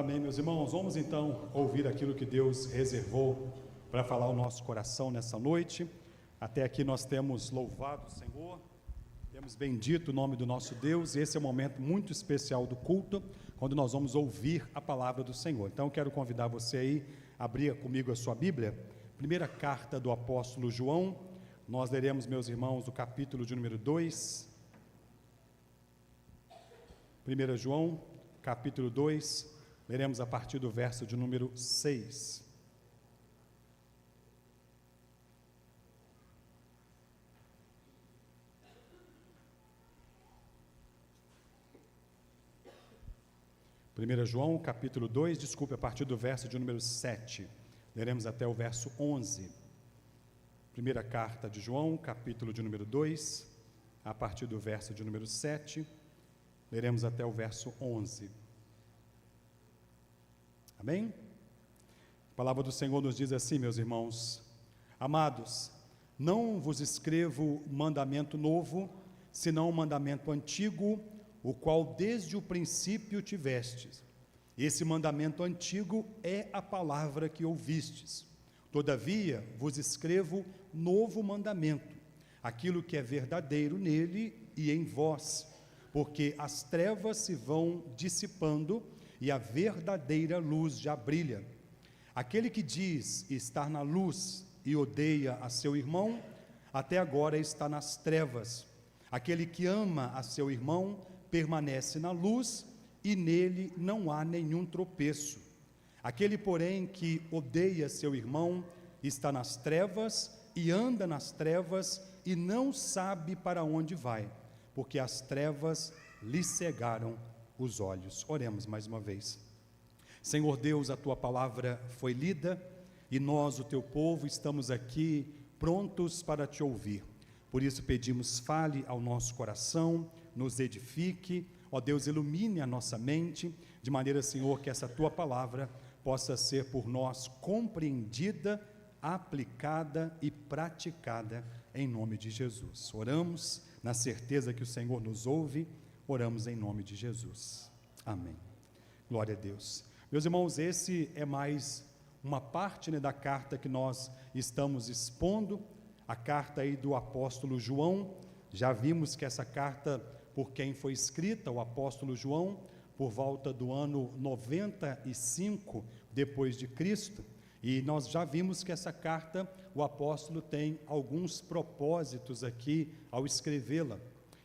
Amém, meus irmãos. Vamos então ouvir aquilo que Deus reservou para falar ao nosso coração nessa noite. Até aqui nós temos louvado o Senhor, temos bendito o nome do nosso Deus, e esse é um momento muito especial do culto, quando nós vamos ouvir a palavra do Senhor. Então eu quero convidar você aí a abrir comigo a sua Bíblia, primeira carta do apóstolo João. Nós leremos, meus irmãos, o capítulo de número 2, 1 João, capítulo 2, leremos a partir do verso de número 6. Primeira João, capítulo 2, a partir do verso de número 7. Leremos até o verso 11. Primeira carta de João, capítulo de número 2, a partir do verso de número 7. Leremos até o verso 11. Amém? A palavra do Senhor nos diz assim, meus irmãos: amados, não vos escrevo mandamento novo, senão um mandamento antigo, o qual desde o princípio tivestes. Esse mandamento antigo é a palavra que ouvistes. Todavia vos escrevo novo mandamento, aquilo que é verdadeiro nele e em vós, porque as trevas se vão dissipando e a verdadeira luz já brilha. Aquele que diz estar na luz e odeia a seu irmão, até agora está nas trevas. Aquele que ama a seu irmão permanece na luz e nele não há nenhum tropeço. Aquele, porém, que odeia seu irmão está nas trevas e anda nas trevas e não sabe para onde vai, porque as trevas lhe cegaram os olhos. Oremos mais uma vez. Senhor Deus, a tua palavra foi lida e nós, o teu povo, estamos aqui prontos para te ouvir. Por isso pedimos, fale ao nosso coração, nos edifique, ó Deus, ilumine a nossa mente, de maneira, Senhor, que essa tua palavra possa ser por nós compreendida, aplicada e praticada em nome de Jesus. Oramos na certeza que o Senhor nos ouve. Oramos em nome de Jesus. Amém. Glória a Deus. Meus irmãos, esse é mais uma parte, da carta que nós estamos expondo, a carta aí do apóstolo João. Já vimos que essa carta, por quem foi escrita, o apóstolo João, por volta do ano 95 depois de Cristo, e nós já vimos que essa carta, o apóstolo tem alguns propósitos aqui ao escrevê-la.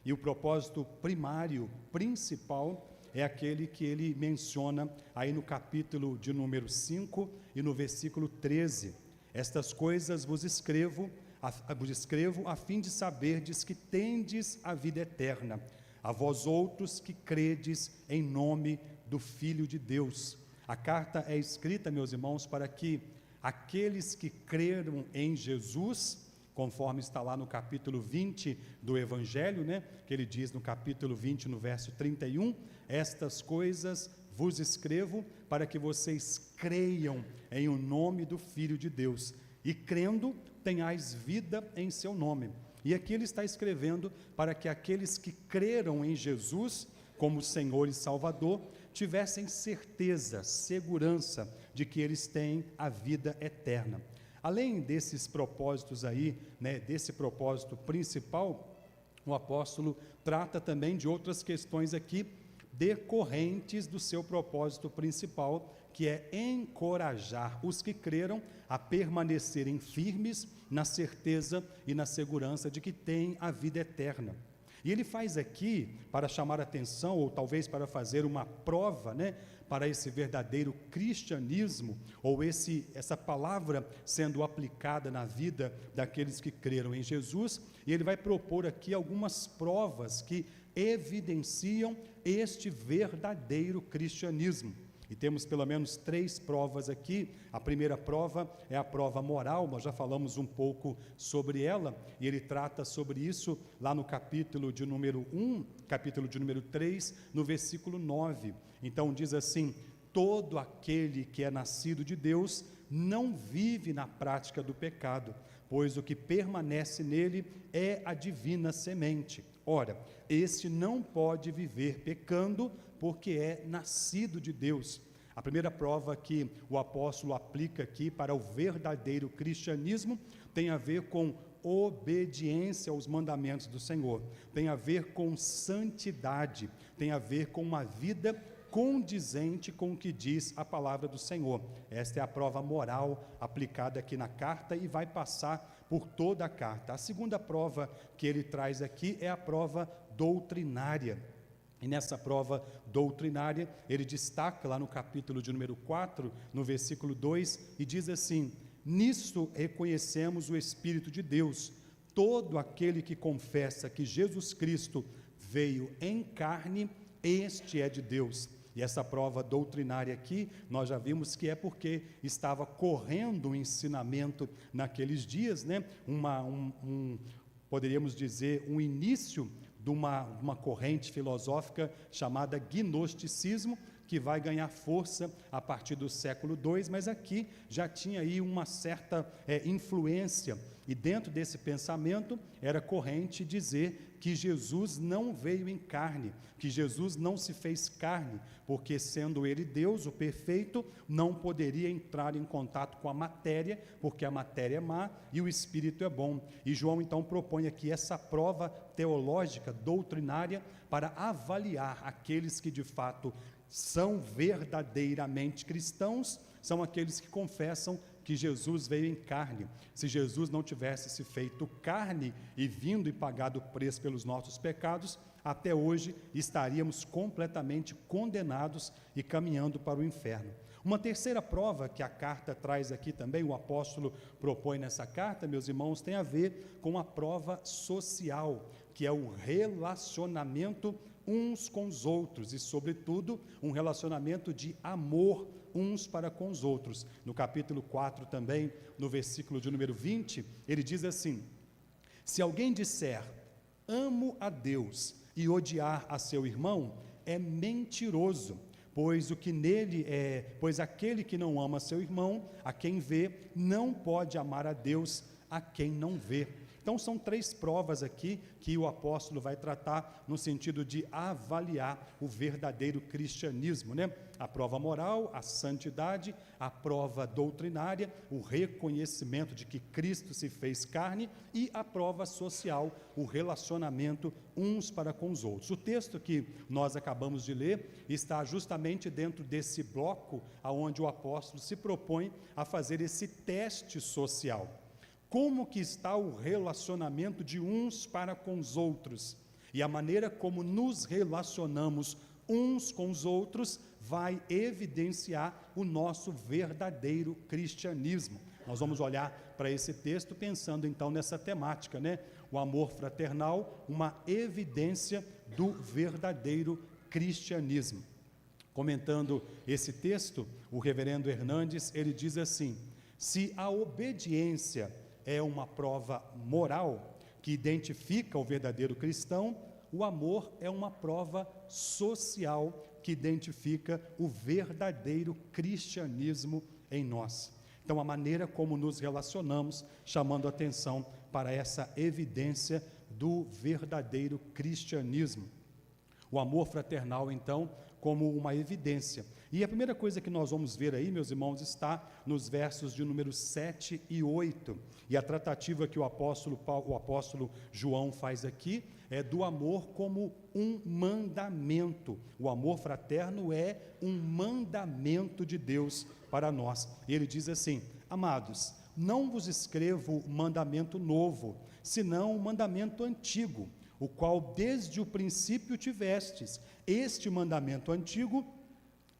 E o propósito primário, principal, é aquele que ele menciona aí no capítulo de número 5 e no versículo 13. Estas coisas vos escrevo a fim de saberdes que tendes a vida eterna, a vós outros que credes em nome do Filho de Deus. A carta é escrita, meus irmãos, para que aqueles que creram em Jesus, conforme está lá no capítulo 20 do Evangelho, que ele diz no capítulo 20, no verso 31, estas coisas vos escrevo para que vocês creiam em o nome do Filho de Deus, e crendo, tenhais vida em seu nome. E aqui ele está escrevendo para que aqueles que creram em Jesus como Senhor e Salvador, tivessem certeza, segurança de que eles têm a vida eterna. Além desses propósitos aí, desse propósito principal, o apóstolo trata também de outras questões aqui, decorrentes do seu propósito principal, que é encorajar os que creram a permanecerem firmes na certeza e na segurança de que têm a vida eterna. E ele faz aqui, para chamar atenção, ou talvez para fazer uma prova, para esse verdadeiro cristianismo, ou essa palavra sendo aplicada na vida daqueles que creram em Jesus, e ele vai propor aqui algumas provas que evidenciam este verdadeiro cristianismo. E temos pelo menos 3 provas aqui. A primeira prova é a prova moral, nós já falamos um pouco sobre ela, e ele trata sobre isso lá no capítulo de número 1, capítulo de número 3, no versículo 9. Então diz assim: todo aquele que é nascido de Deus não vive na prática do pecado, pois o que permanece nele é a divina semente. Ora, este não pode viver pecando, porque é nascido de Deus. A primeira prova que o apóstolo aplica aqui para o verdadeiro cristianismo tem a ver com obediência aos mandamentos do Senhor, tem a ver com santidade, tem a ver com uma vida condizente com o que diz a palavra do Senhor. Esta é a prova moral aplicada aqui na carta e vai passar por toda a carta. A segunda prova que ele traz aqui é a prova doutrinária. E nessa prova doutrinária, ele destaca lá no capítulo de número 4, no versículo 2, e diz assim: nisto reconhecemos o Espírito de Deus, todo aquele que confessa que Jesus Cristo veio em carne, este é de Deus. E essa prova doutrinária aqui, nós já vimos que é porque estava correndo um ensinamento naqueles dias, né? Poderíamos dizer, um início de uma corrente filosófica chamada gnosticismo, que vai ganhar força a partir do século II, mas aqui já tinha aí uma certa influência, e dentro desse pensamento era corrente dizer que Jesus não veio em carne, que Jesus não se fez carne, porque sendo ele Deus, o perfeito, não poderia entrar em contato com a matéria, porque a matéria é má e o Espírito é bom. E João então propõe aqui essa prova teológica, doutrinária, para avaliar aqueles que de fato são verdadeiramente cristãos, são aqueles que confessam que Jesus veio em carne. Se Jesus não tivesse se feito carne e vindo e pagado o preço pelos nossos pecados, até hoje estaríamos completamente condenados e caminhando para o inferno. Uma terceira prova que a carta traz aqui também, o apóstolo propõe nessa carta, meus irmãos, tem a ver com a prova social, que é o relacionamento uns com os outros e, sobretudo, um relacionamento de amor uns para com os outros. No capítulo 4 também, no versículo de número 20, ele diz assim: se alguém disser, amo a Deus, e odiar a seu irmão, é mentiroso, pois aquele que não ama seu irmão, a quem vê, não pode amar a Deus, a quem não vê. Então são três provas aqui que o apóstolo vai tratar no sentido de avaliar o verdadeiro cristianismo, né? A prova moral, a santidade, a prova doutrinária, o reconhecimento de que Cristo se fez carne, e a prova social, o relacionamento uns para com os outros. O texto que nós acabamos de ler está justamente dentro desse bloco onde o apóstolo se propõe a fazer esse teste social. Como que está o relacionamento de uns para com os outros? E a maneira como nos relacionamos uns com os outros vai evidenciar o nosso verdadeiro cristianismo. Nós vamos olhar para esse texto pensando então nessa temática, né? O amor fraternal, uma evidência do verdadeiro cristianismo. Comentando esse texto, o reverendo Hernandes, ele diz assim: se a obediência é uma prova moral que identifica o verdadeiro cristão, o amor é uma prova social que identifica o verdadeiro cristianismo em nós. Então, a maneira como nos relacionamos, chamando atenção para essa evidência do verdadeiro cristianismo. O amor fraternal, então, como uma evidência. E a primeira coisa que nós vamos ver aí, meus irmãos, está nos versos de número 7 e 8. E a tratativa que o apóstolo João faz aqui é do amor como um mandamento. O amor fraterno é um mandamento de Deus para nós. E ele diz assim: amados, não vos escrevo mandamento novo, senão um mandamento antigo, o qual desde o princípio tivestes. Este mandamento antigo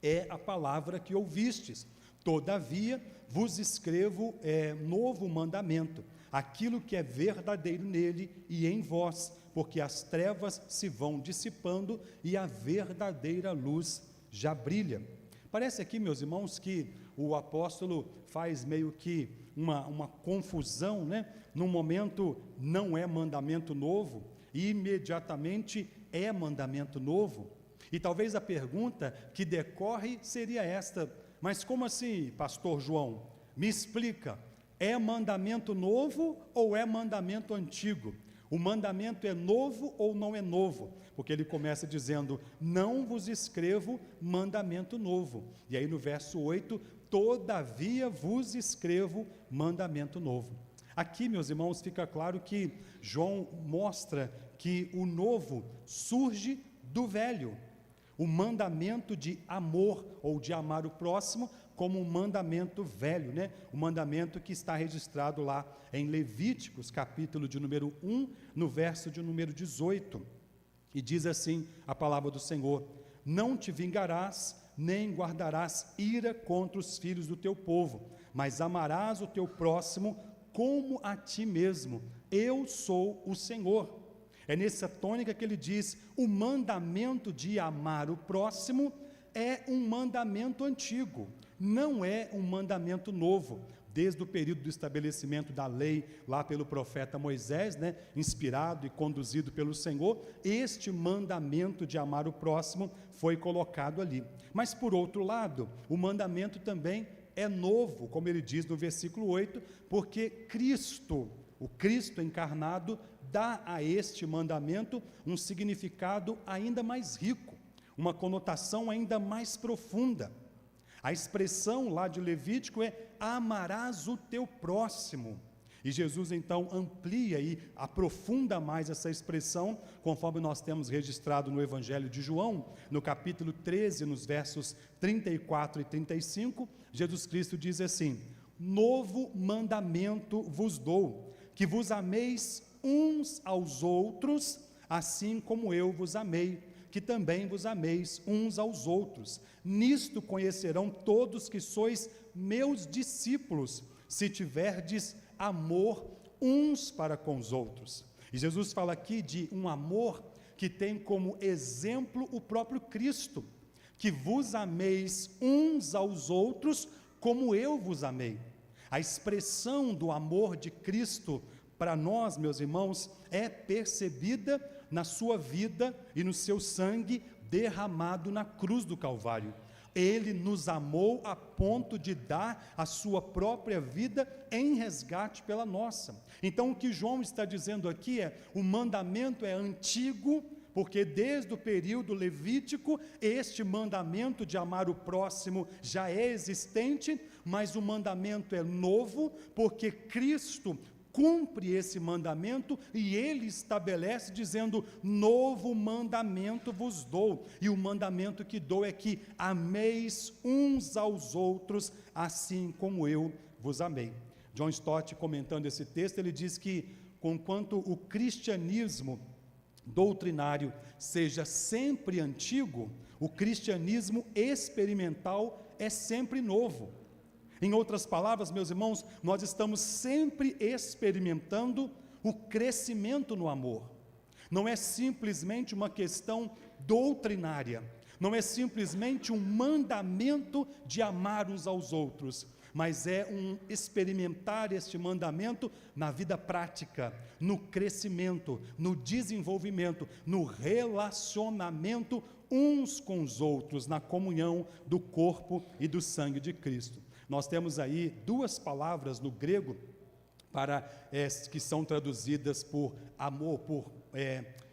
é a palavra que ouvistes. Todavia vos escrevo novo mandamento, aquilo que é verdadeiro nele e em vós, porque as trevas se vão dissipando e a verdadeira luz já brilha. Parece aqui, meus irmãos, que o apóstolo faz meio que uma confusão, né? Num momento não é mandamento novo, e imediatamente é mandamento novo. E talvez a pergunta que decorre seria esta: mas como assim, pastor João? Me explica, é mandamento novo ou é mandamento antigo? O mandamento é novo ou não é novo? Porque ele começa dizendo, não vos escrevo mandamento novo. E aí no verso 8, todavia vos escrevo mandamento novo. Aqui, meus irmãos, fica claro que João mostra que o novo surge do velho. O mandamento de amor ou de amar o próximo como um mandamento velho, né? O mandamento que está registrado lá em Levíticos, capítulo de número 1, no verso de número 18. E diz assim a palavra do Senhor: não te vingarás, nem guardarás ira contra os filhos do teu povo, mas amarás o teu próximo como a ti mesmo. Eu sou o Senhor. É nessa tônica que ele diz, o mandamento de amar o próximo é um mandamento antigo, não é um mandamento novo. Desde o período do estabelecimento da lei, lá pelo profeta Moisés, né, inspirado e conduzido pelo Senhor, este mandamento de amar o próximo foi colocado ali. Mas por outro lado, o mandamento também é novo, como ele diz no versículo 8, porque Cristo, o Cristo encarnado, dá a este mandamento um significado ainda mais rico, uma conotação ainda mais profunda. A expressão lá de Levítico é amarás o teu próximo. E Jesus então amplia e aprofunda mais essa expressão, conforme nós temos registrado no Evangelho de João, no capítulo 13, nos versos 34 e 35, Jesus Cristo diz assim: novo mandamento vos dou, que vos ameis uns aos outros, assim como eu vos amei, que também vos ameis uns aos outros. Nisto conhecerão todos que sois meus discípulos, se tiverdes amor uns para com os outros. E Jesus fala aqui de um amor que tem como exemplo o próprio Cristo, que vos ameis uns aos outros como eu vos amei. A expressão do amor de Cristo para nós, meus irmãos, é percebida na sua vida e no seu sangue derramado na cruz do Calvário. Ele nos amou a ponto de dar a sua própria vida em resgate pela nossa. Então o que João está dizendo aqui é, o mandamento é antigo, porque desde o período levítico, este mandamento de amar o próximo já é existente, mas o mandamento é novo, porque Cristo cumpre esse mandamento e ele estabelece dizendo, novo mandamento vos dou, e o mandamento que dou é que ameis uns aos outros, assim como eu vos amei. John Stott, comentando esse texto, ele diz que, conquanto o cristianismo doutrinário seja sempre antigo, o cristianismo experimental é sempre novo. Em outras palavras, meus irmãos, nós estamos sempre experimentando o crescimento no amor. Não é simplesmente uma questão doutrinária, não é simplesmente um mandamento de amar uns aos outros, mas é um experimentar este mandamento na vida prática, no crescimento, no desenvolvimento, no relacionamento uns com os outros, na comunhão do corpo e do sangue de Cristo. Nós temos aí duas palavras no grego que são traduzidas por amor,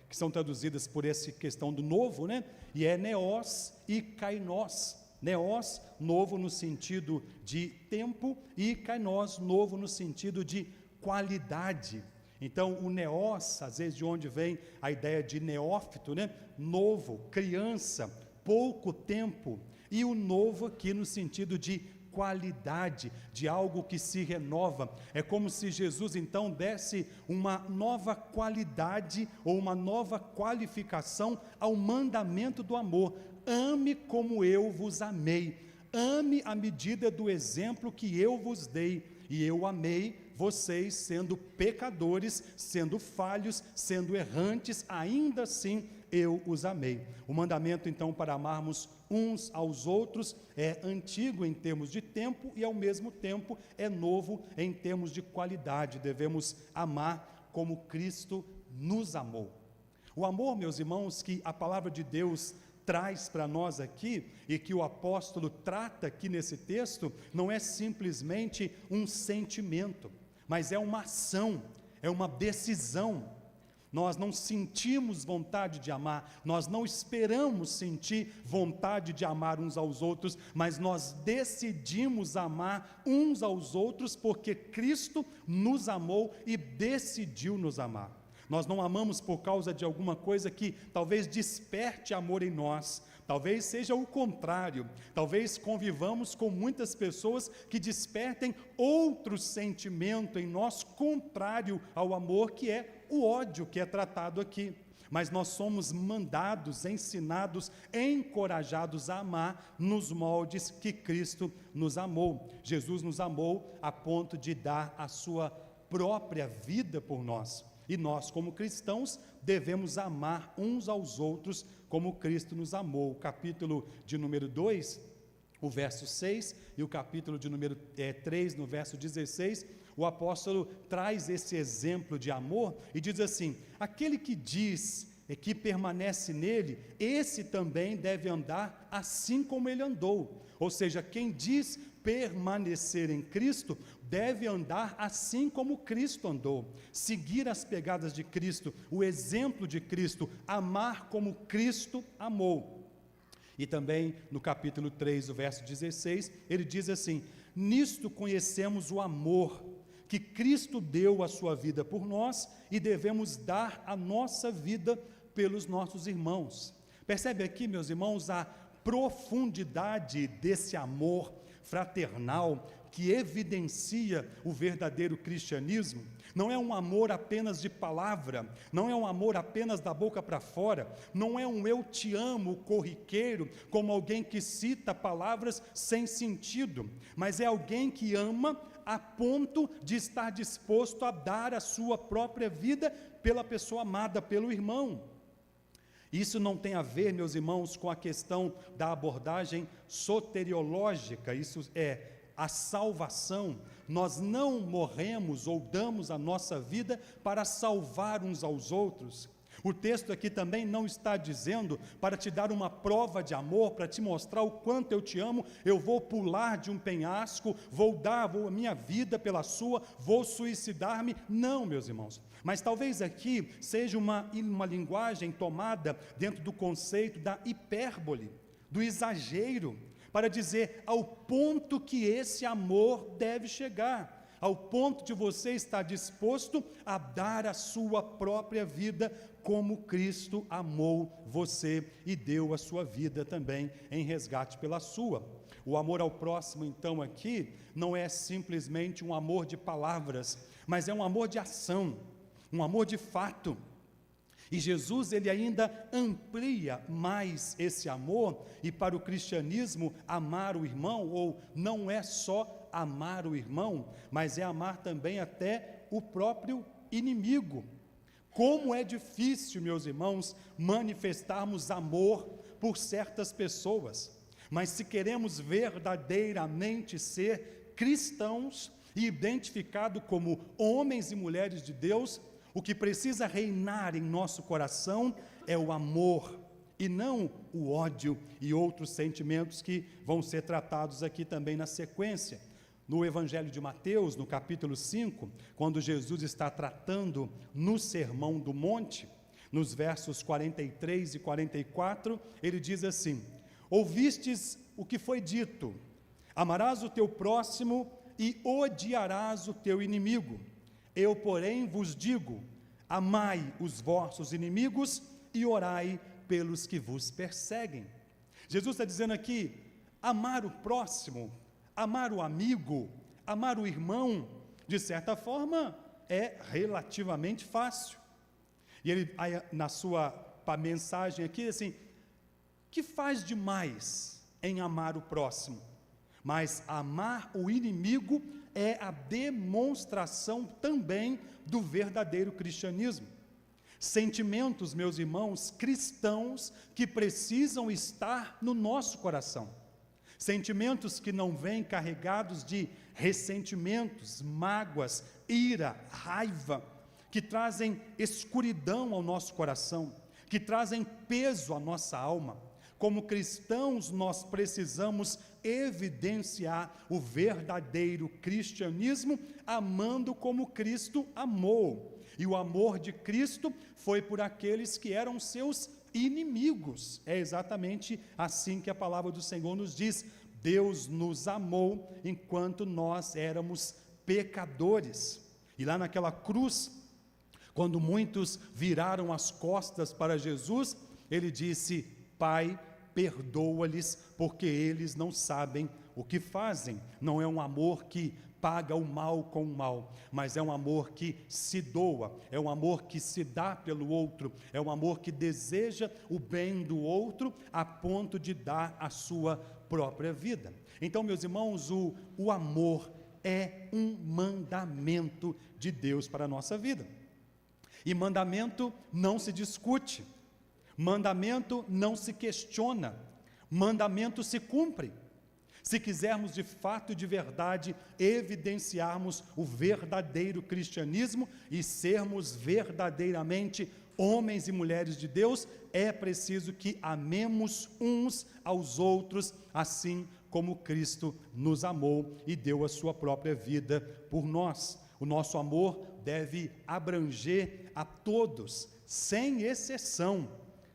que são traduzidas por essa questão do novo, né? E é neos e kainos. Neos, novo no sentido de tempo, e kainos, novo no sentido de qualidade. Então, o neos, às vezes de onde vem a ideia de neófito, né? Novo, criança, pouco tempo, e o novo aqui no sentido de qualidade, de algo que se renova. É como se Jesus então desse uma nova qualidade ou uma nova qualificação ao mandamento do amor. Ame como eu vos amei, ame à medida do exemplo que eu vos dei, e eu amei vocês sendo pecadores, sendo falhos, sendo errantes, ainda assim eu os amei. O mandamento então para amarmos uns aos outros é antigo em termos de tempo e ao mesmo tempo é novo em termos de qualidade. Devemos amar como Cristo nos amou. O amor, meus irmãos, que a palavra de Deus traz para nós aqui e que o apóstolo trata aqui nesse texto, não é simplesmente um sentimento, mas é uma ação, é uma decisão. Nós não sentimos vontade de amar, nós não esperamos sentir vontade de amar uns aos outros, mas nós decidimos amar uns aos outros porque Cristo nos amou e decidiu nos amar. Nós não amamos por causa de alguma coisa que talvez desperte amor em nós, talvez seja o contrário, talvez convivamos com muitas pessoas que despertem outro sentimento em nós contrário ao amor, que é o ódio que é tratado aqui. Mas nós somos mandados, ensinados, encorajados a amar nos moldes que Cristo nos amou. Jesus nos amou a ponto de dar a sua própria vida por nós. E nós, como cristãos, devemos amar uns aos outros como Cristo nos amou. O capítulo de número 2, o verso 6, e o capítulo de número 3, no verso 16, o apóstolo traz esse exemplo de amor e diz assim: aquele que diz que permanece nele, esse também deve andar assim como ele andou. Ou seja, quem diz permanecer em Cristo, deve andar assim como Cristo andou, seguir as pegadas de Cristo, o exemplo de Cristo, amar como Cristo amou. E também no capítulo 3, o verso 16, ele diz assim: nisto conhecemos o amor, que Cristo deu a sua vida por nós e devemos dar a nossa vida pelos nossos irmãos. Percebe aqui, meus irmãos, a profundidade desse amor fraternal que evidencia o verdadeiro cristianismo. Não é um amor apenas de palavra, não é um amor apenas da boca para fora, não é um eu te amo corriqueiro, como alguém que cita palavras sem sentido, mas é alguém que ama a ponto de estar disposto a dar a sua própria vida pela pessoa amada, pelo irmão. Isso não tem a ver, meus irmãos, com a questão da abordagem soteriológica, isso é a salvação. Nós não morremos ou damos a nossa vida para salvar uns aos outros. O texto aqui também não está dizendo para te dar uma prova de amor, para te mostrar o quanto eu te amo, eu vou pular de um penhasco, vou dar a minha vida pela sua, vou suicidar-me. Não, meus irmãos. Mas talvez aqui seja uma linguagem tomada dentro do conceito da hipérbole, do exagero, para dizer ao ponto que esse amor deve chegar, ao ponto de você estar disposto a dar a sua própria vida como Cristo amou você e deu a sua vida também em resgate pela sua. O amor ao próximo, então, aqui, não é simplesmente um amor de palavras, mas é um amor de ação, um amor de fato. E Jesus, ele ainda amplia mais esse amor, e para o cristianismo, amar o irmão, ou não é só amar o irmão, mas é amar também até o próprio inimigo. Como é difícil, meus irmãos, manifestarmos amor por certas pessoas, mas se queremos verdadeiramente ser cristãos e identificados como homens e mulheres de Deus, o que precisa reinar em nosso coração é o amor, e não o ódio e outros sentimentos que vão ser tratados aqui também na sequência. No Evangelho de Mateus, no capítulo 5, quando Jesus está tratando no Sermão do Monte, nos versos 43 e 44, ele diz assim: ouvistes o que foi dito, amarás o teu próximo e odiarás o teu inimigo. Eu, porém, vos digo, amai os vossos inimigos e orai pelos que vos perseguem. Jesus está dizendo aqui, amar o próximo, amar o amigo, amar o irmão, de certa forma, é relativamente fácil. E ele, na sua mensagem aqui, assim, que faz demais em amar o próximo? Mas amar o inimigo é a demonstração também do verdadeiro cristianismo. Sentimentos, meus irmãos, cristãos, que precisam estar no nosso coração. Sentimentos que não vêm carregados de ressentimentos, mágoas, ira, raiva, que trazem escuridão ao nosso coração, que trazem peso à nossa alma. Como cristãos, nós precisamos evidenciar o verdadeiro cristianismo, amando como Cristo amou. E o amor de Cristo foi por aqueles que eram seus inimigos. É exatamente assim que a palavra do Senhor nos diz: Deus nos amou enquanto nós éramos pecadores. E lá naquela cruz, quando muitos viraram as costas para Jesus, ele disse: Pai, perdoa-lhes, porque eles não sabem o que fazem. Não é um amor que paga o mal com o mal, mas é um amor que se doa, é um amor que se dá pelo outro, é um amor que deseja o bem do outro a ponto de dar a sua própria vida. Então, meus irmãos, o amor é um mandamento de Deus para a nossa vida. E mandamento não se discute, mandamento não se questiona, mandamento se cumpre. Se quisermos de fato e de verdade evidenciarmos o verdadeiro cristianismo e sermos verdadeiramente homens e mulheres de Deus, é preciso que amemos uns aos outros, assim como Cristo nos amou e deu a sua própria vida por nós. O nosso amor deve abranger a todos, sem exceção,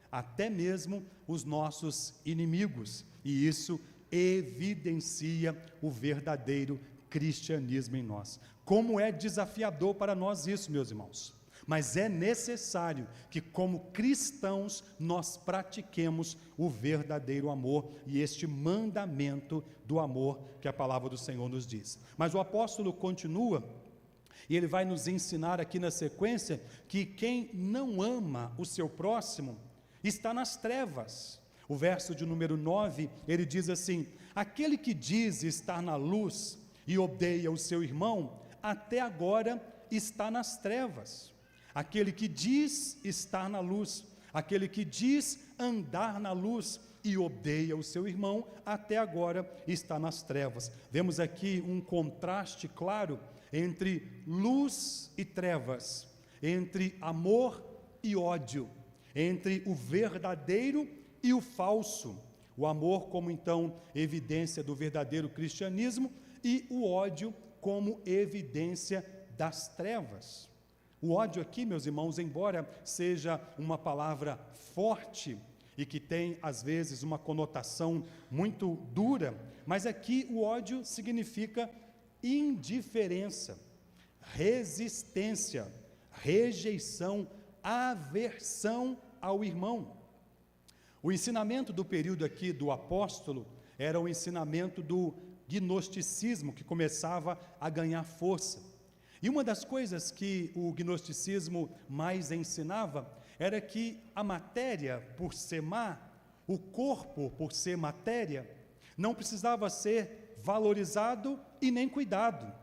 até mesmo os nossos inimigos, e isso evidencia o verdadeiro cristianismo em nós. Como é desafiador para nós isso, meus irmãos, mas é necessário que, como cristãos, nós pratiquemos o verdadeiro amor e este mandamento do amor que a palavra do Senhor nos diz. Mas o apóstolo continua, e ele vai nos ensinar aqui na sequência, que quem não ama o seu próximo está nas trevas. O verso de número 9, ele diz assim: aquele que diz estar na luz e odeia o seu irmão, até agora está nas trevas. Aquele que diz estar na luz, aquele que diz andar na luz e odeia o seu irmão, até agora está nas trevas. Vemos aqui um contraste claro entre luz e trevas, entre amor e ódio, entre o verdadeiro e o falso. O amor como então evidência do verdadeiro cristianismo e o ódio como evidência das trevas. O ódio aqui, meus irmãos, embora seja uma palavra forte e que tem às vezes uma conotação muito dura, mas aqui o ódio significa indiferença, resistência, rejeição, aversão ao irmão. O ensinamento do período aqui do apóstolo era o ensinamento do gnosticismo, que começava a ganhar força. E uma das coisas que o gnosticismo mais ensinava era que a matéria, por ser má, o corpo, por ser matéria, não precisava ser valorizado e nem cuidado.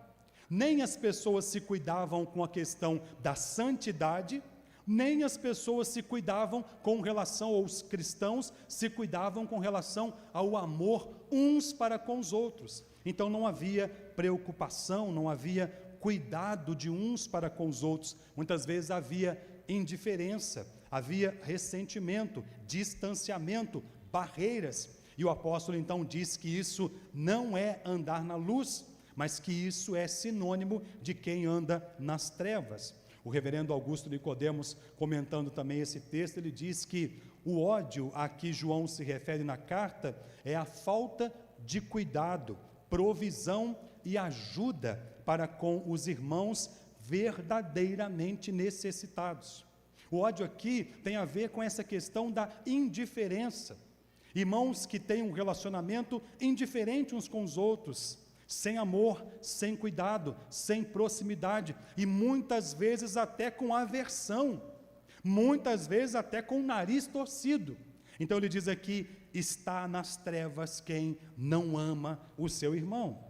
Nem as pessoas se cuidavam com a questão da santidade, nem as pessoas se cuidavam com relação aos cristãos, se cuidavam com relação ao amor uns para com os outros. Então não havia preocupação, não havia cuidado de uns para com os outros. Muitas vezes havia indiferença, havia ressentimento, distanciamento, barreiras. E o apóstolo então diz que isso não é andar na luz, mas que isso é sinônimo de quem anda nas trevas. O reverendo Augusto Nicodemos, comentando também esse texto, ele diz que o ódio a que João se refere na carta é a falta de cuidado, provisão e ajuda para com os irmãos verdadeiramente necessitados. O ódio aqui tem a ver com essa questão da indiferença. Irmãos que têm um relacionamento indiferente uns com os outros, sem amor, sem cuidado, sem proximidade, e muitas vezes até com aversão, muitas vezes até com o nariz torcido. Então ele diz aqui: está nas trevas quem não ama o seu irmão.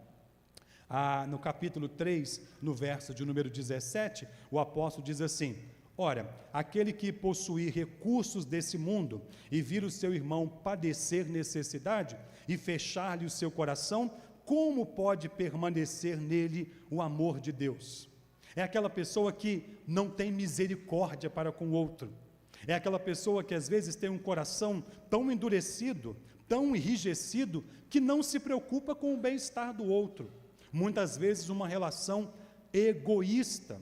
No capítulo 3, no verso de número 17, o apóstolo diz assim: ora, aquele que possuir recursos desse mundo e vir o seu irmão padecer necessidade e fechar-lhe o seu coração, como pode permanecer nele o amor de Deus? É aquela pessoa que não tem misericórdia para com o outro. É aquela pessoa que às vezes tem um coração tão endurecido, tão enrijecido, que não se preocupa com o bem-estar do outro. Muitas vezes uma relação egoísta,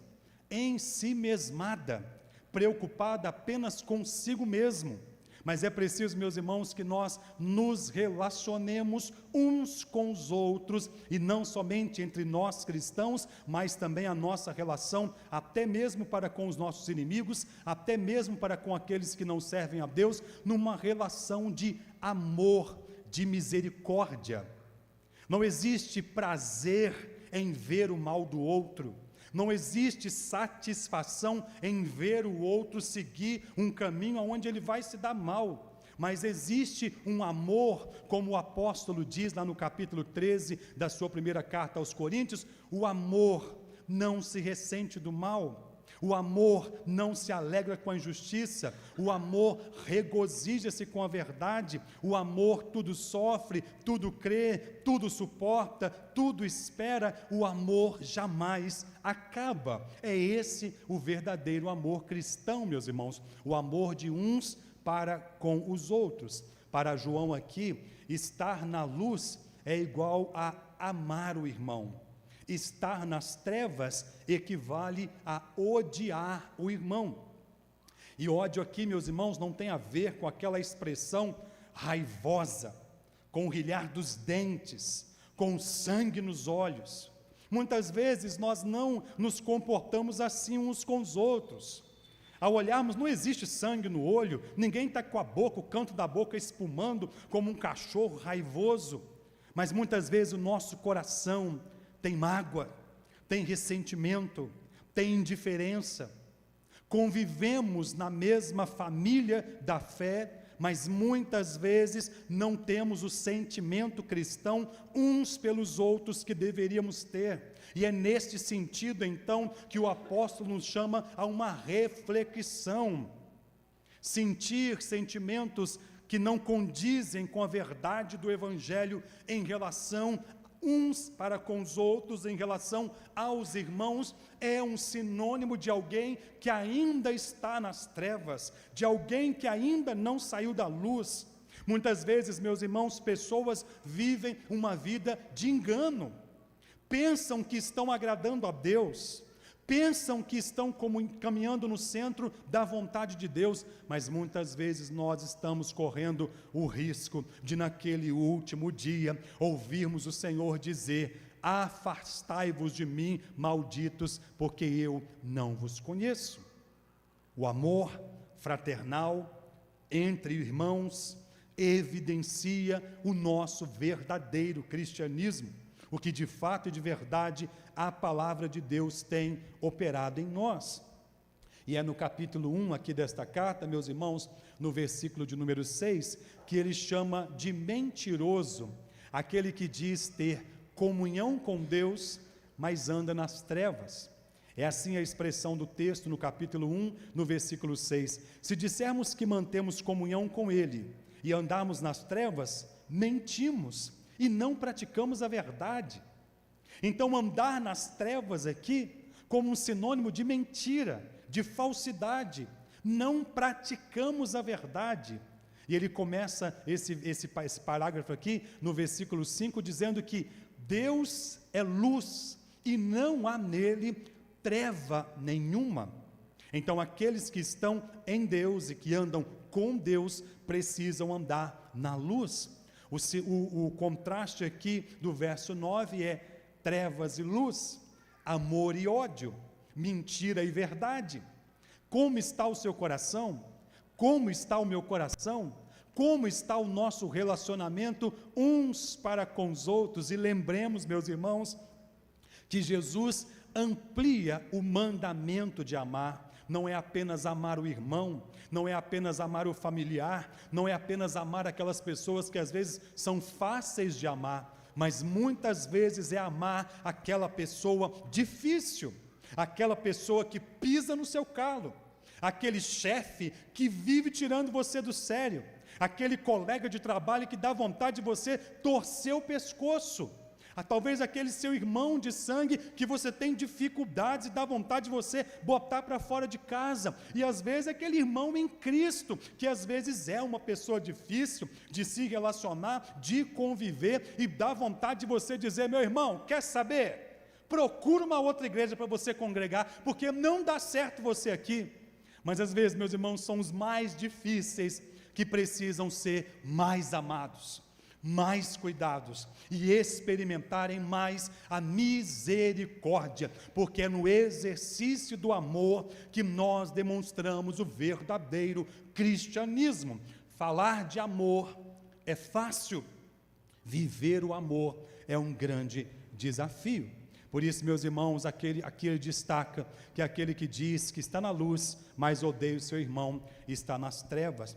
ensimesmada, preocupada apenas consigo mesmo. Mas é preciso, meus irmãos, que nós nos relacionemos uns com os outros, e não somente entre nós cristãos, mas também a nossa relação, até mesmo para com os nossos inimigos, até mesmo para com aqueles que não servem a Deus, numa relação de amor, de misericórdia. Não existe prazer em ver o mal do outro. Não existe satisfação em ver o outro seguir um caminho onde ele vai se dar mal, mas existe um amor, como o apóstolo diz lá no capítulo 13 da sua primeira carta aos Coríntios: o amor não se ressente do mal, o amor não se alegra com a injustiça, o amor regozija-se com a verdade, o amor tudo sofre, tudo crê, tudo suporta, tudo espera, o amor jamais acaba. É esse o verdadeiro amor cristão, meus irmãos, o amor de uns para com os outros. Para João aqui, estar na luz é igual a amar o irmão. Estar nas trevas equivale a odiar o irmão. E ódio aqui, meus irmãos, não tem a ver com aquela expressão raivosa, com o rilhar dos dentes, com sangue nos olhos. Muitas vezes nós não nos comportamos assim uns com os outros. Ao olharmos, não existe sangue no olho, ninguém está com a boca, o canto da boca espumando como um cachorro raivoso, mas muitas vezes o nosso coração tem mágoa, tem ressentimento, tem indiferença. Convivemos na mesma família da fé, mas muitas vezes não temos o sentimento cristão uns pelos outros que deveríamos ter. E é neste sentido, então, que o apóstolo nos chama a uma reflexão. Sentir sentimentos que não condizem com a verdade do Evangelho em relação uns para com os outros, em relação aos irmãos, é um sinônimo de alguém que ainda está nas trevas, de alguém que ainda não saiu da luz. Muitas vezes, meus irmãos, pessoas vivem uma vida de engano, pensam que estão agradando a Deus, pensam que estão caminhando no centro da vontade de Deus, mas muitas vezes nós estamos correndo o risco de, naquele último dia, ouvirmos o Senhor dizer: afastai-vos de mim, malditos, porque eu não vos conheço. O amor fraternal entre irmãos evidencia o nosso verdadeiro cristianismo, o que de fato e de verdade a palavra de Deus tem operado em nós. E é no capítulo 1 aqui desta carta, meus irmãos, no versículo de número 6, que ele chama de mentiroso aquele que diz ter comunhão com Deus, mas anda nas trevas. É assim a expressão do texto no capítulo 1, no versículo 6. Se dissermos que mantemos comunhão com Ele e andamos nas trevas, mentimos e não praticamos a verdade. Então, andar nas trevas aqui, como um sinônimo de mentira, de falsidade, não praticamos a verdade. E ele começa esse parágrafo aqui, no versículo 5, dizendo que Deus é luz e não há nele treva nenhuma. Então, aqueles que estão em Deus e que andam com Deus, precisam andar na luz. O contraste aqui do verso 9 é trevas e luz, amor e ódio, mentira e verdade. Como está o seu coração? Como está o meu coração? Como está o nosso relacionamento uns para com os outros? E lembremos, meus irmãos, que Jesus amplia o mandamento de amar. Não é apenas amar o irmão, não é apenas amar o familiar, não é apenas amar aquelas pessoas que às vezes são fáceis de amar, mas muitas vezes é amar aquela pessoa difícil, aquela pessoa que pisa no seu calo, aquele chefe que vive tirando você do sério, aquele colega de trabalho que dá vontade de você torcer o pescoço, talvez aquele seu irmão de sangue que você tem dificuldades e dá vontade de você botar para fora de casa, e às vezes aquele irmão em Cristo, que às vezes é uma pessoa difícil de se relacionar, de conviver, e dá vontade de você dizer: meu irmão, quer saber? procura uma outra igreja para você congregar, porque não dá certo você aqui. Mas às vezes, meus irmãos, são os mais difíceis que precisam ser mais amados, mais cuidados e experimentarem mais a misericórdia, porque é no exercício do amor que nós demonstramos o verdadeiro cristianismo. Falar de amor é fácil, viver o amor é um grande desafio. Por isso, meus irmãos, aqui ele destaca que aquele que diz que está na luz, mas odeia o seu irmão, está nas trevas.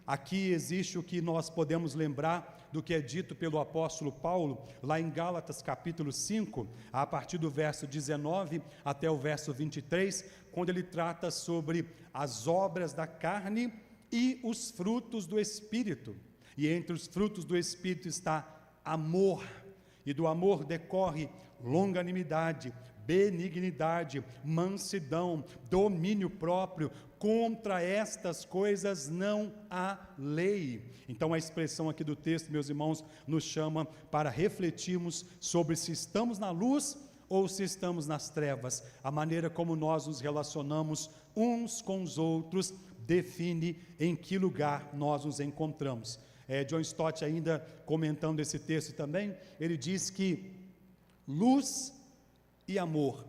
Aqui existe o que nós podemos lembrar do que é dito pelo apóstolo Paulo, lá em Gálatas capítulo 5, a partir do verso 19 até o verso 23, quando ele trata sobre as obras da carne e os frutos do Espírito. E entre os frutos do Espírito está amor, e do amor decorre longanimidade, benignidade, mansidão, domínio próprio. Contra estas coisas não há lei. Então a expressão aqui do texto, meus irmãos, nos chama para refletirmos sobre se estamos na luz ou se estamos nas trevas. A maneira como nós nos relacionamos uns com os outros define em que lugar nós nos encontramos. John Stott, ainda comentando esse texto também, ele diz que luz e amor,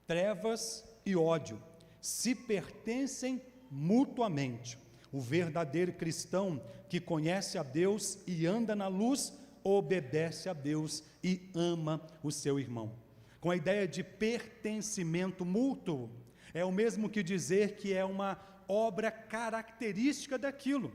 trevas e ódio se pertencem mutuamente. O verdadeiro cristão que conhece a Deus e anda na luz, obedece a Deus e ama o seu irmão. Com a ideia de pertencimento mútuo, é o mesmo que dizer que é uma obra característica daquilo.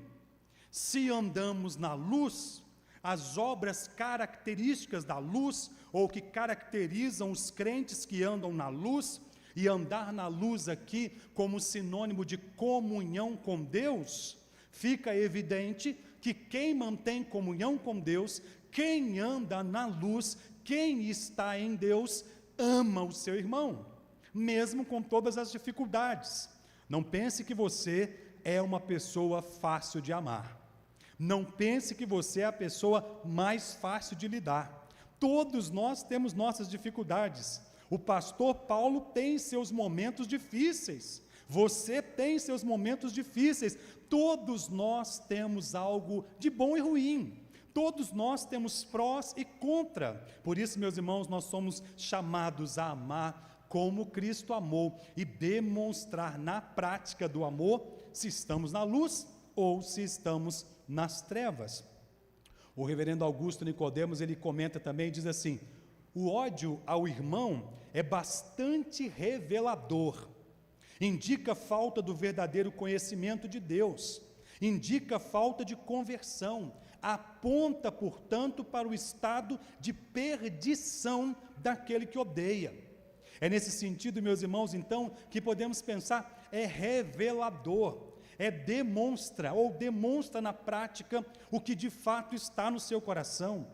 Se andamos na luz, as obras características da luz, ou que caracterizam os crentes que andam na luz, e andar na luz aqui como sinônimo de comunhão com Deus, fica evidente que quem mantém comunhão com Deus, quem anda na luz, quem está em Deus, ama o seu irmão, mesmo com todas as dificuldades. Não pense que você é uma pessoa fácil de amar. Não pense que você é a pessoa mais fácil de lidar. Todos nós temos nossas dificuldades. O pastor Paulo tem seus momentos difíceis. Você tem seus momentos difíceis. Todos nós temos algo de bom e ruim. Todos nós temos prós e contra. Por isso, meus irmãos, nós somos chamados a amar como Cristo amou e demonstrar na prática do amor se estamos na luz ou se estamos nas trevas. O reverendo Augusto Nicodemos, ele comenta também, diz assim: o ódio ao irmão é bastante revelador, indica falta do verdadeiro conhecimento de Deus, indica falta de conversão, aponta, portanto, para o estado de perdição daquele que odeia. É nesse sentido, meus irmãos, então, que podemos pensar, é revelador, demonstra na prática o que de fato está no seu coração.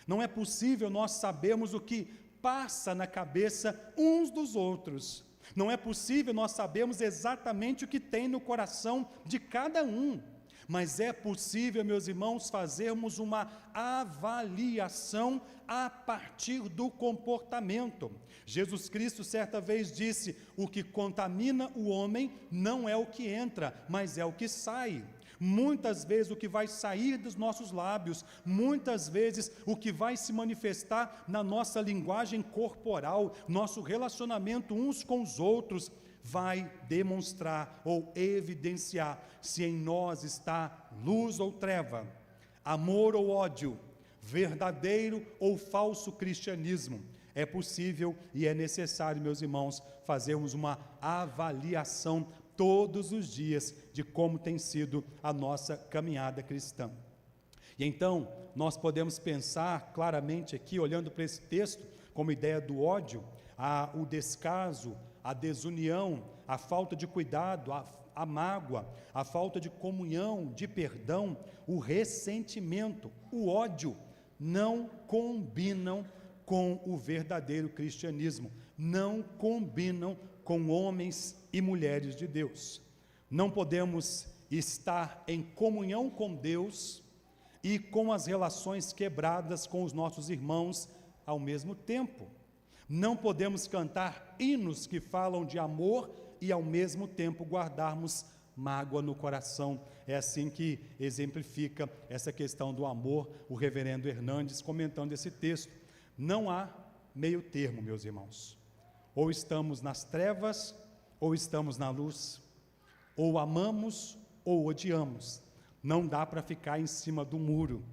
Não é possível nós sabermos o que passa na cabeça uns dos outros. Não é possível nós sabermos exatamente o que tem no coração de cada um. Mas é possível, meus irmãos, fazermos uma avaliação a partir do comportamento. Jesus Cristo certa vez disse: o que contamina o homem não é o que entra, mas é o que sai. Muitas vezes o que vai sair dos nossos lábios, muitas vezes o que vai se manifestar na nossa linguagem corporal, nosso relacionamento uns com os outros, vai demonstrar ou evidenciar se em nós está luz ou treva, amor ou ódio, verdadeiro ou falso cristianismo. É possível e é necessário, meus irmãos, fazermos uma avaliação todos os dias de como tem sido a nossa caminhada cristã. E então, nós podemos pensar claramente aqui, olhando para esse texto, como ideia do ódio, o descaso, a desunião, a falta de cuidado, a mágoa, a falta de comunhão, de perdão, o ressentimento, o ódio, não combinam com o verdadeiro cristianismo, não combinam com homens e mulheres de Deus. Não podemos estar em comunhão com Deus e com as relações quebradas com os nossos irmãos ao mesmo tempo. Não podemos cantar hinos que falam de amor e ao mesmo tempo guardarmos mágoa no coração. É assim que exemplifica essa questão do amor o reverendo Hernandes comentando esse texto. Não há meio termo, meus irmãos. Ou estamos nas trevas, ou estamos na luz. Ou amamos, ou odiamos. Não dá para ficar em cima do muro.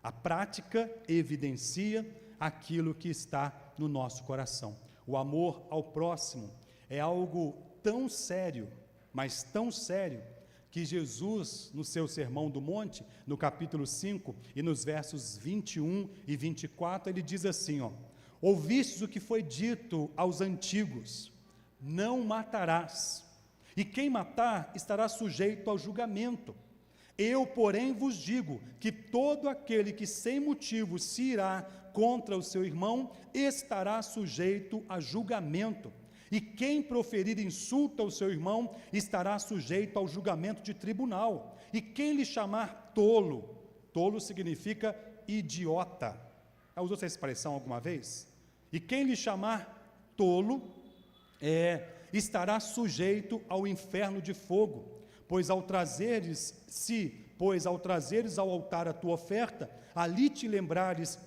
A prática evidencia aquilo que está no nosso coração. O amor ao próximo é algo tão sério, mas tão sério, que Jesus, no seu Sermão do Monte, no capítulo 5, e nos versos 21 e 24, ele diz assim, ouvistes o que foi dito aos antigos, não matarás, e quem matar estará sujeito ao julgamento. Eu, porém, vos digo que todo aquele que sem motivo se irá contra o seu irmão, estará sujeito a julgamento. E quem proferir insulto ao seu irmão, estará sujeito ao julgamento de tribunal. E quem lhe chamar tolo, tolo significa idiota. Já usou essa expressão alguma vez? E quem lhe chamar tolo, estará sujeito ao inferno de fogo. Pois ao trazeres ao altar a tua oferta, ali te lembrares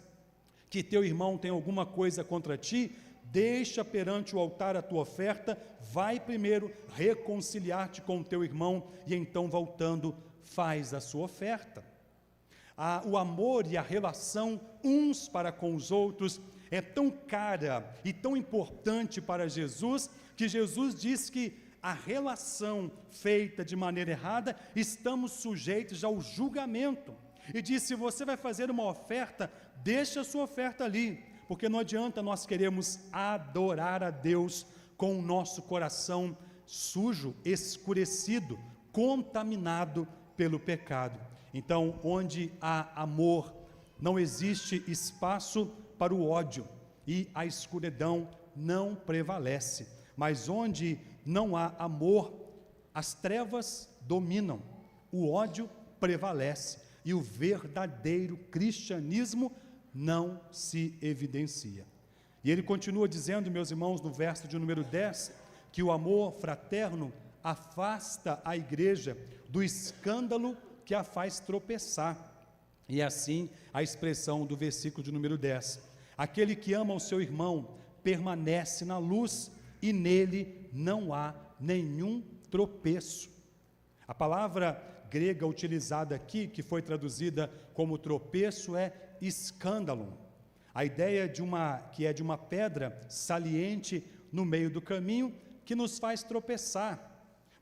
que teu irmão tem alguma coisa contra ti, deixa perante o altar a tua oferta, vai primeiro reconciliar-te com o teu irmão, e então voltando, faz a sua oferta. O amor e a relação uns para com os outros é tão cara e tão importante para Jesus, que Jesus diz que a relação feita de maneira errada, estamos sujeitos ao julgamento. E diz, se você vai fazer uma oferta, deixa a sua oferta ali, porque não adianta nós queremos adorar a Deus com o nosso coração sujo, escurecido, contaminado pelo pecado. Então, onde há amor, não existe espaço para o ódio, e a escuridão não prevalece. Mas onde não há amor, as trevas dominam, o ódio prevalece, e o verdadeiro cristianismo não se evidencia. E ele continua dizendo, meus irmãos, no verso de número 10, que o amor fraterno afasta a igreja do escândalo que a faz tropeçar. E assim a expressão do versículo de número 10, aquele que ama o seu irmão permanece na luz, e nele não há nenhum tropeço. A palavra grega utilizada aqui, que foi traduzida como tropeço, é escândalo. A ideia de uma pedra saliente no meio do caminho, que nos faz tropeçar.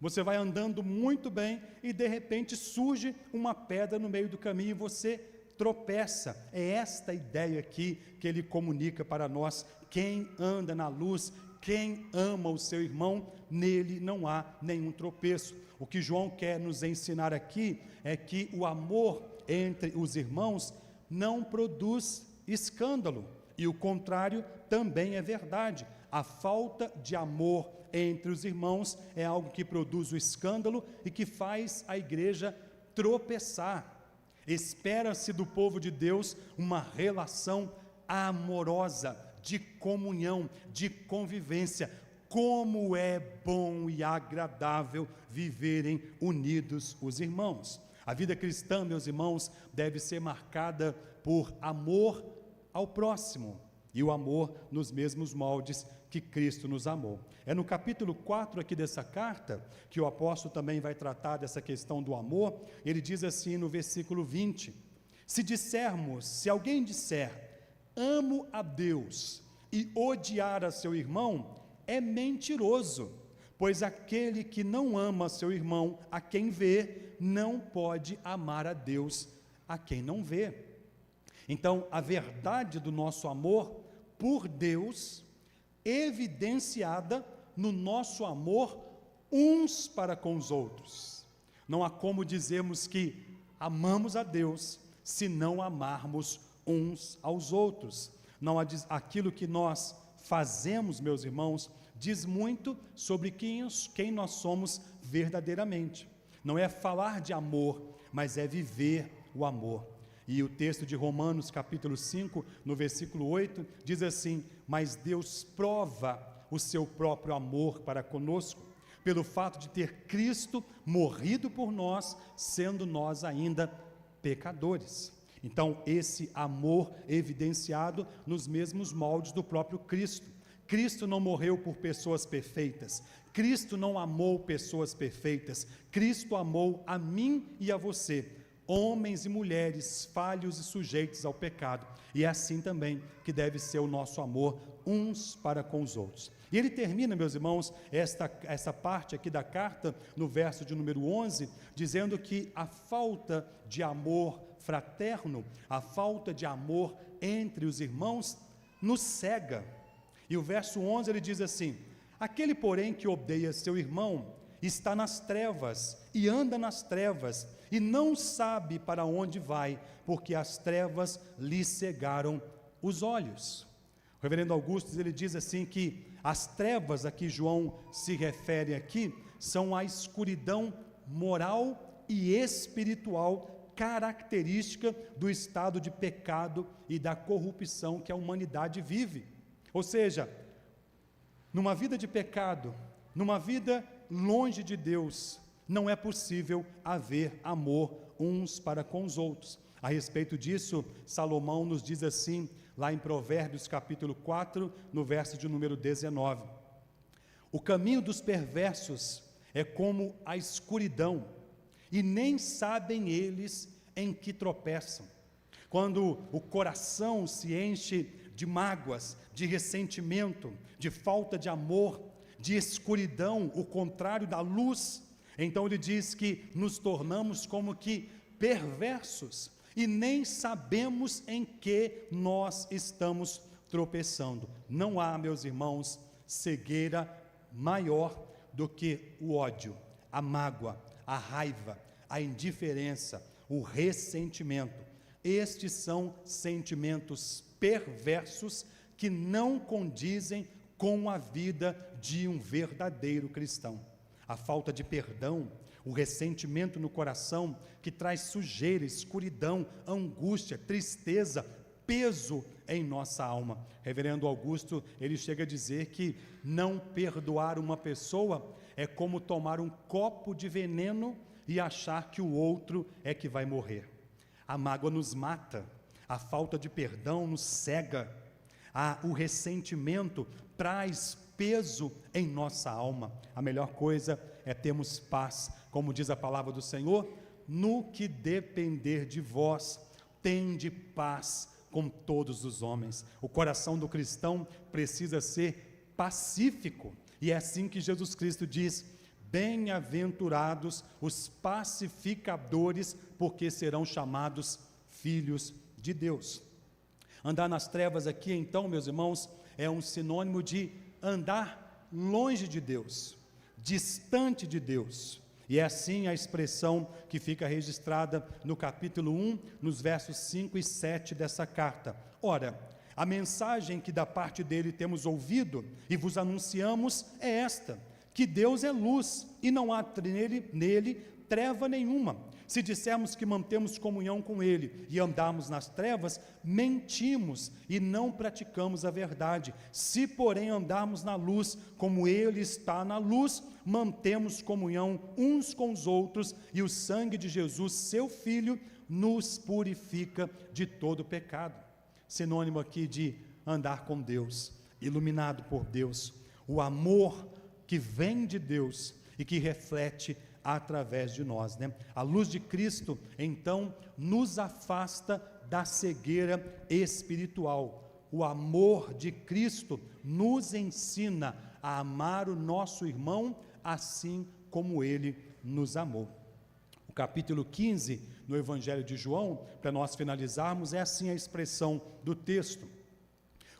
Você vai andando muito bem e de repente surge uma pedra no meio do caminho e você tropeça. É esta ideia aqui que ele comunica para nós. Quem anda na luz, quem ama o seu irmão, nele não há nenhum tropeço. O que João quer nos ensinar aqui é que o amor entre os irmãos não produz escândalo, e o contrário também é verdade. A falta de amor entre os irmãos é algo que produz o escândalo e que faz a igreja tropeçar. Espera-se do povo de Deus uma relação amorosa, de comunhão, de convivência. Como é bom e agradável viverem unidos os irmãos. A vida cristã, meus irmãos, deve ser marcada por amor ao próximo e o amor nos mesmos moldes que Cristo nos amou. É no capítulo 4 aqui dessa carta que o apóstolo também vai tratar dessa questão do amor. Ele diz assim no versículo 20: se alguém disser, amo a Deus, e odiar a seu irmão, é mentiroso, pois aquele que não ama seu irmão a quem vê, não pode amar a Deus a quem não vê. Então, a verdade do nosso amor por Deus, evidenciada no nosso amor uns para com os outros. Não há como dizermos que amamos a Deus se não amarmos uns aos outros. Não há, aquilo que nós fazemos, meus irmãos, diz muito sobre quem nós somos verdadeiramente. Não é falar de amor, mas é viver o amor. E o texto de Romanos, capítulo 5, no versículo 8, diz assim: mas Deus prova o seu próprio amor para conosco, pelo fato de ter Cristo morrido por nós, sendo nós ainda pecadores. Então, esse amor evidenciado nos mesmos moldes do próprio Cristo. Cristo não morreu por pessoas perfeitas, Cristo não amou pessoas perfeitas, Cristo amou a mim e a você, homens e mulheres falhos e sujeitos ao pecado, e é assim também que deve ser o nosso amor uns para com os outros. E ele termina, meus irmãos, essa parte aqui da carta, no verso de número 11, dizendo que a falta de amor fraterno, a falta de amor entre os irmãos, nos cega. E o verso 11 ele diz assim: aquele porém que odeia seu irmão, está nas trevas, e anda nas trevas, e não sabe para onde vai, porque as trevas lhe cegaram os olhos. O reverendo Augusto, ele diz assim que as trevas a que João se refere aqui, são a escuridão moral e espiritual característica do estado de pecado e da corrupção que a humanidade vive. Ou seja, numa vida de pecado, numa vida longe de Deus, não é possível haver amor uns para com os outros. A respeito disso, Salomão nos diz assim, lá em Provérbios capítulo 4, no verso de número 19: o caminho dos perversos é como a escuridão, e nem sabem eles em que tropeçam. Quando o coração se enche de mágoas, de ressentimento, de falta de amor, de escuridão, o contrário da luz, então ele diz que nos tornamos como que perversos, e nem sabemos em que nós estamos tropeçando. Não há, meus irmãos, cegueira maior do que o ódio, a mágoa, a raiva, a indiferença, o ressentimento. Estes são sentimentos perversos que não condizem com a vida de um verdadeiro cristão. A falta de perdão, o ressentimento no coração, que traz sujeira, escuridão, angústia, tristeza, peso em nossa alma. Reverendo Augusto, ele chega a dizer que não perdoar uma pessoa é como tomar um copo de veneno e achar que o outro é que vai morrer. A mágoa nos mata, a falta de perdão nos cega, o ressentimento traz peso em nossa alma. A melhor coisa é termos paz, como diz a palavra do Senhor: no que depender de vós, tende paz com todos os homens. O coração do cristão precisa ser pacífico, e é assim que Jesus Cristo diz: bem-aventurados os pacificadores, porque serão chamados filhos de Deus. Andar nas trevas aqui, então, meus irmãos, é um sinônimo de andar longe de Deus, distante de Deus. E é assim a expressão que fica registrada no capítulo 1, nos versos 5 e 7 dessa carta. Ora, a mensagem que da parte dele temos ouvido e vos anunciamos é esta: que Deus é luz e não há nele treva nenhuma. Se dissermos que mantemos comunhão com Ele e andarmos nas trevas, mentimos e não praticamos a verdade. Se, porém, andarmos na luz, como Ele está na luz, mantemos comunhão uns com os outros, e o sangue de Jesus, seu Filho, nos purifica de todo pecado. Sinônimo aqui de andar com Deus, iluminado por Deus, o amor que vem de Deus e que reflete através de nós, né? A luz de Cristo, então, nos afasta da cegueira espiritual. O amor de Cristo nos ensina a amar o nosso irmão assim como ele nos amou. O capítulo 15, no Evangelho de João, para nós finalizarmos, é assim a expressão do texto: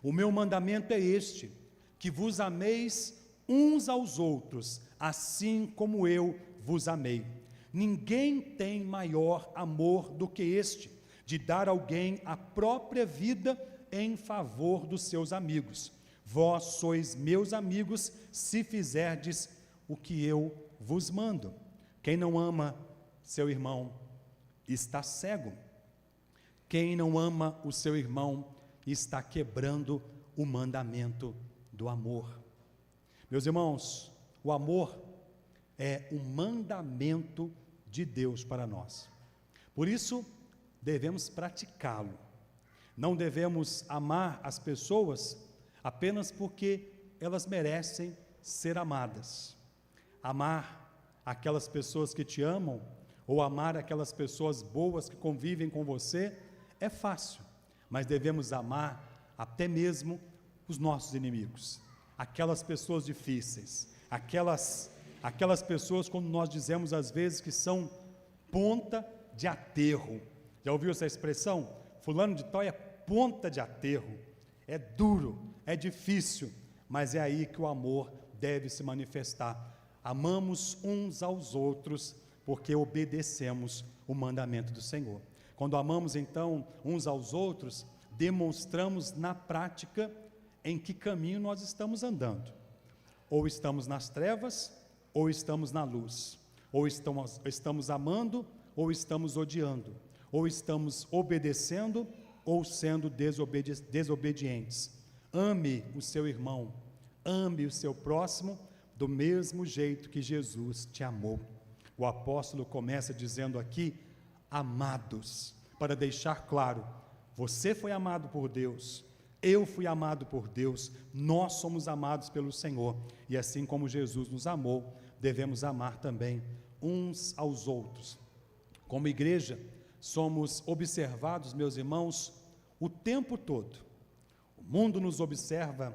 o meu mandamento é este, que vos ameis uns aos outros, assim como eu vos amei. Ninguém tem maior amor do que este, de dar alguém a própria vida em favor dos seus amigos. Vós sois meus amigos, se fizerdes o que eu vos mando. Quem não ama seu irmão está cego. Quem não ama o seu irmão está quebrando o mandamento do amor. Meus irmãos, o amor é um mandamento de Deus para nós. Por isso, devemos praticá-lo. Não devemos amar as pessoas apenas porque elas merecem ser amadas. Amar aquelas pessoas que te amam, ou amar aquelas pessoas boas que convivem com você, é fácil, mas devemos amar até mesmo os nossos inimigos, aquelas pessoas difíceis, aquelas pessoas, quando nós dizemos às vezes que são ponta de aterro. Já ouviu essa expressão? Fulano de tal é ponta de aterro. É duro, é difícil, mas é aí que o amor deve se manifestar. Amamos uns aos outros porque obedecemos o mandamento do Senhor. Quando amamos então uns aos outros, demonstramos na prática em que caminho nós estamos andando. Ou estamos nas trevas, ou estamos na luz. Ou estamos amando, ou estamos odiando. Ou estamos obedecendo, ou sendo desobedientes. Ame o seu irmão, ame o seu próximo, do mesmo jeito que Jesus te amou. O apóstolo começa dizendo aqui, amados, para deixar claro, você foi amado por Deus, eu fui amado por Deus, nós somos amados pelo Senhor, e assim como Jesus nos amou, devemos amar também uns aos outros. Como igreja, somos observados, meus irmãos, o tempo todo. O mundo nos observa,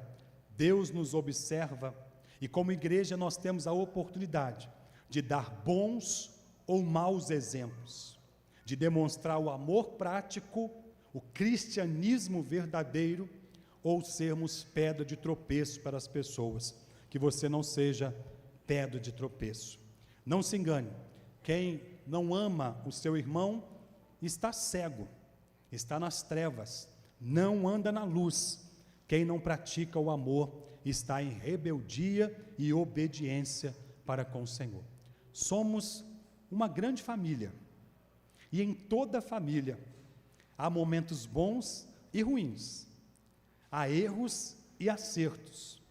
Deus nos observa, e como igreja nós temos a oportunidade de dar bons ou maus exemplos, de demonstrar o amor prático, o cristianismo verdadeiro, ou sermos pedra de tropeço para as pessoas. Que você não seja pedra de tropeço. Não se engane, quem não ama o seu irmão está cego, está nas trevas, não anda na luz. Quem não pratica o amor está em rebeldia e obediência para com o Senhor. Somos uma grande família, e em toda família há momentos bons e ruins, há erros e acertos,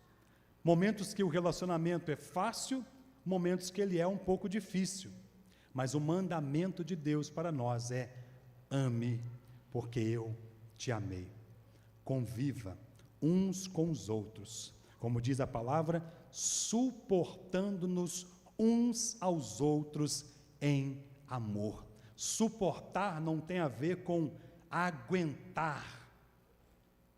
momentos que o relacionamento é fácil, momentos que ele é um pouco difícil, mas o mandamento de Deus para nós é: ame, porque eu te amei. Conviva uns com os outros, como diz a palavra, suportando-nos uns aos outros em amor. Suportar não tem a ver com aguentar,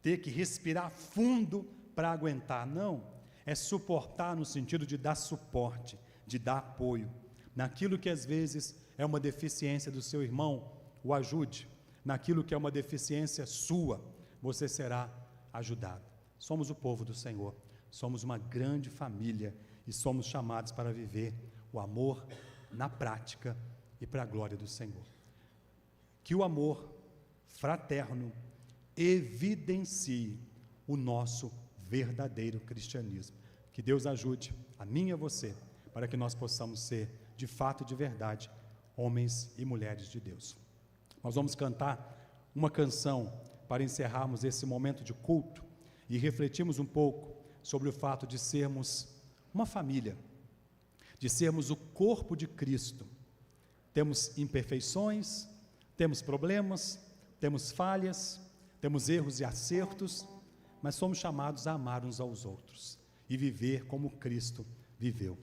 ter que respirar fundo para aguentar, não. É suportar no sentido de dar suporte, de dar apoio. Naquilo que às vezes é uma deficiência do seu irmão, o ajude. Naquilo que é uma deficiência sua, você será ajudado. Somos o povo do Senhor, somos uma grande família e somos chamados para viver o amor na prática e para a glória do Senhor. Que o amor fraterno evidencie o nosso verdadeiro cristianismo. Que Deus ajude a mim e a você, para que nós possamos ser, de fato e de verdade, homens e mulheres de Deus. Nós vamos cantar uma canção para encerrarmos esse momento de culto e refletirmos um pouco sobre o fato de sermos uma família, de sermos o corpo de Cristo. Temos imperfeições, temos problemas, temos falhas, temos erros e acertos, mas somos chamados a amar uns aos outros e viver como Cristo viveu.